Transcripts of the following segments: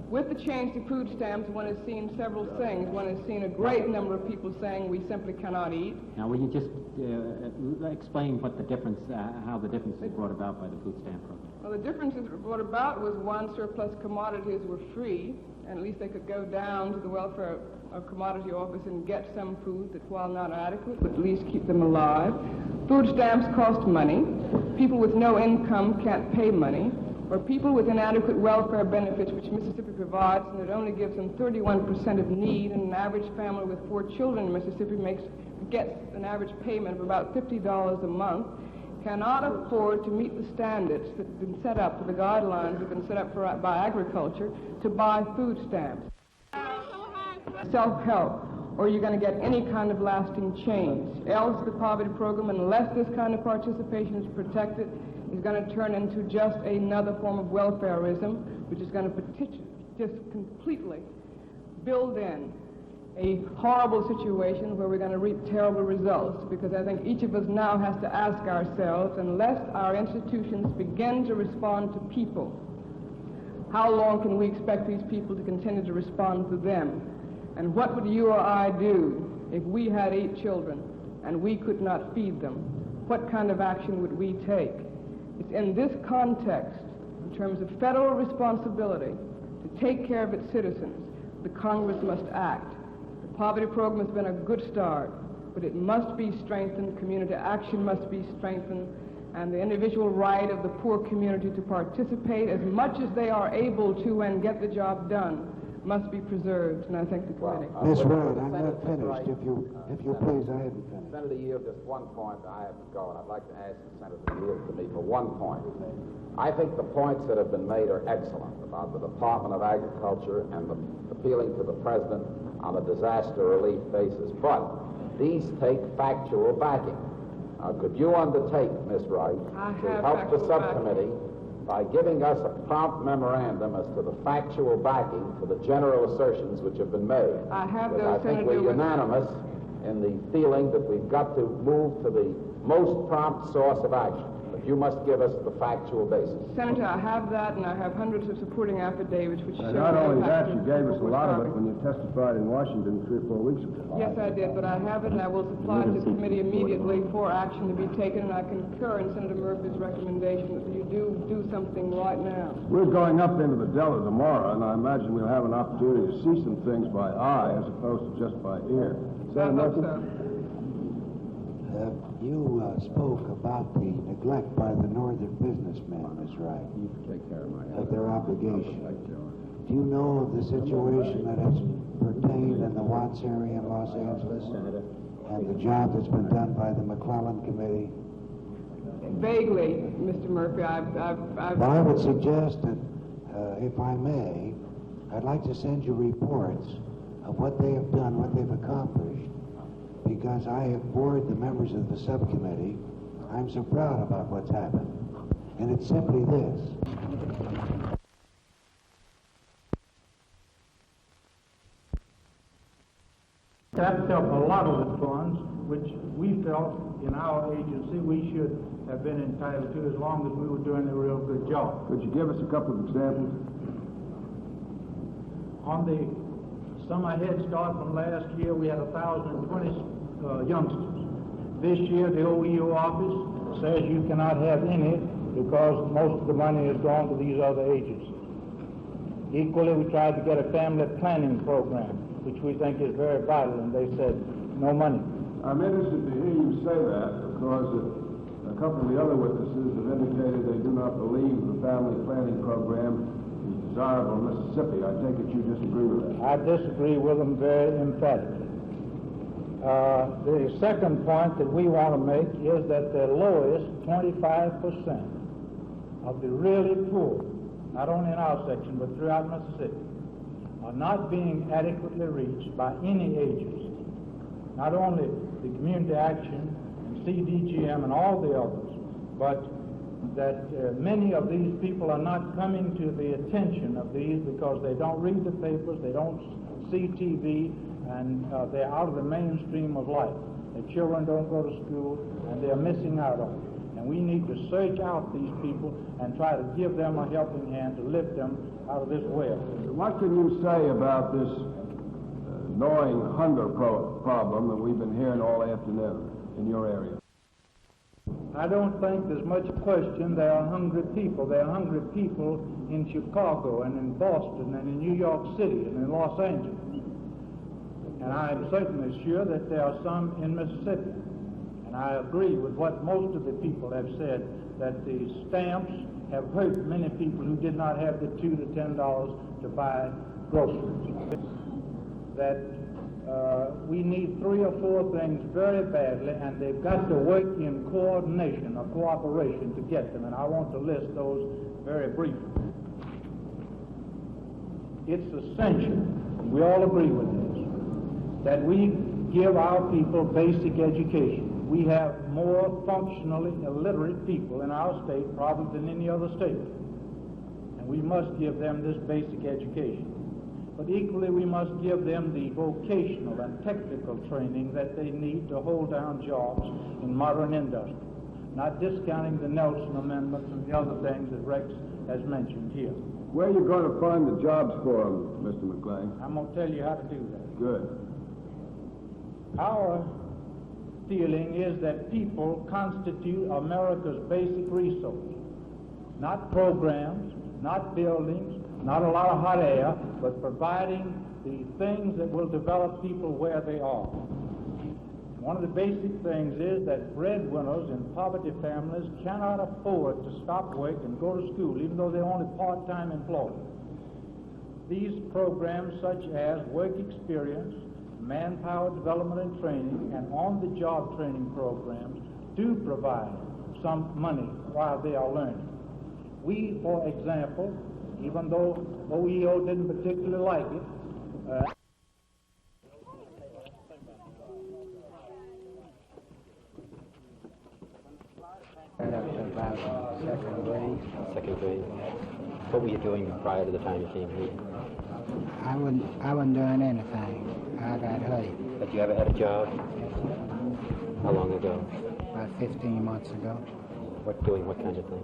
With the change to food stamps, one has seen several things. One has seen a great number of people saying we simply cannot eat. Now, will you just explain what the difference, how the difference is brought about by the food stamp program? Well, the difference brought about was, one, surplus commodities were free, and at least they could go down to the welfare commodity office and get some food that, while not adequate, would at least keep them alive. Food stamps cost money. People with no income can't pay money. Or people with inadequate welfare benefits, which Mississippi provides, and it only gives them 31% of need, and an average family with 4 children in Mississippi gets an average payment of about $50 a month, cannot afford to meet the standards that have been set up, the guidelines that have been set up by agriculture, to buy food stamps. Self-help, or you're going to get any kind of lasting change. Else the poverty program, unless this kind of participation is protected, is going to turn into just another form of welfareism, which is going to just completely build in a horrible situation where we're going to reap terrible results. Because I think each of us now has to ask ourselves, unless our institutions begin to respond to people, how long can we expect these people to continue to respond to them? And what would you or I do if we had 8 children and we could not feed them? What kind of action would we take? It's in this context, in terms of federal responsibility to take care of its citizens, the Congress must act. The poverty program has been a good start, but it must be strengthened. Community action must be strengthened, and the individual right of the poor community to participate as much as they are able to and get the job done must be preserved, and I thank the committee. Ms. Wright, I'm not finished. If you please, I haven't finished. Senator Yield, just one point. I have to go, and I'd like to ask the Senator to yield to me for one point. I think the points that have been made are excellent about the Department of Agriculture and the appealing to the President on a disaster relief basis, but these take factual backing. Could you undertake, Ms. Wright, to help the subcommittee by giving us a prompt memorandum as to the factual backing for the general assertions which have been made? I have those, I think we're unanimous in the feeling that we've got to move to the most prompt source of action. But you must give us the factual basis. Senator, I have that, and I have hundreds of supporting affidavits which show... Not only that, you gave us a lot of it when you testified in Washington 3 or 4 weeks ago. Yes, I did, but I have it, and I will supply it to the committee immediately for action to be taken, and I concur in Senator Murphy's recommendation that you do something right now. We're going up into the Delta tomorrow, and I imagine we'll have an opportunity to see some things by eye as opposed to just by ear. I hope so. You spoke about the neglect by the northern businessmen, Ms. Wright. You take care of my of their obligation. Do you know of the situation that has pertained in the Watts area in Los Angeles and the job that's been done by the McClellan Committee? Vaguely, Mr. Murphy. Well, I would suggest that, if I may, I'd like to send you reports of what they have done, what they've accomplished, because I have bored the members of the subcommittee. I'm so proud about what's happened. And it's simply this. Tapped up a lot of the funds which we felt in our agency we should have been entitled to as long as we were doing a real good job. Could you give us a couple of examples? On the summer head start from last year, we had 1,020 youngsters. This year, the OEO office says you cannot have any because most of the money has gone to these other agencies. Equally, we tried to get a family planning program, which we think is very vital, and they said no money. I'm interested to hear you say that because a couple of the other witnesses have indicated they do not believe the family planning program is desirable in Mississippi. I take it you disagree with that. I disagree with them very emphatically. The second point that we want to make is that the lowest 25% of the really poor, not only in our section but throughout Mississippi, are not being adequately reached by any agency. Not only the Community Action and CDGM and all the others, but that many of these people are not coming to the attention of these because they don't read the papers, they don't see TV, and they're out of the mainstream of life. Their children don't go to school, and they're missing out on it. And we need to search out these people and try to give them a helping hand to lift them out of this well. What can you say about this gnawing hunger problem that we've been hearing all afternoon in your area? I don't think there's much question there are hungry people. There are hungry people in Chicago and in Boston and in New York City and in Los Angeles. And I'm certainly sure that there are some in Mississippi. And I agree with what most of the people have said, that the stamps have hurt many people who did not have the $2 to $10 to buy groceries. That we need 3 or 4 things very badly, and they've got to work in coordination or cooperation to get them, and I want to list those very briefly. It's essential, we all agree with this, that we give our people basic education. We have more functionally illiterate people in our state probably than any other state, and we must give them this basic education. But equally, we must give them the vocational and technical training that they need to hold down jobs in modern industry, not discounting the Nelson Amendments and the other things that Rex has mentioned here. Where are you going to find the jobs for them, Mr. McLean? I'm going to tell you how to do that. Good. Our feeling is that people constitute America's basic resource, not programs, not buildings, not a lot of hot air, but providing the things that will develop people where they are. One of the basic things is that breadwinners in poverty families cannot afford to stop work and go to school, even though they're only part-time employed. These programs such as work experience, manpower development and training, and on-the-job training programs do provide some money while they are learning. We, for example, even though OEO didn't particularly like it, Second grade. What were you doing prior to the time you came here? I wasn't doing anything. I got hurt. Had you ever had a job? How long ago? About 15 months ago. What kind of thing?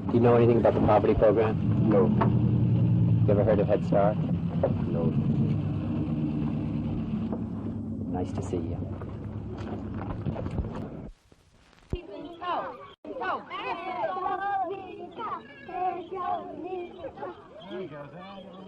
Do you know anything about the poverty program? No. You ever heard of Head Start? No. Nice to see you. There he goes.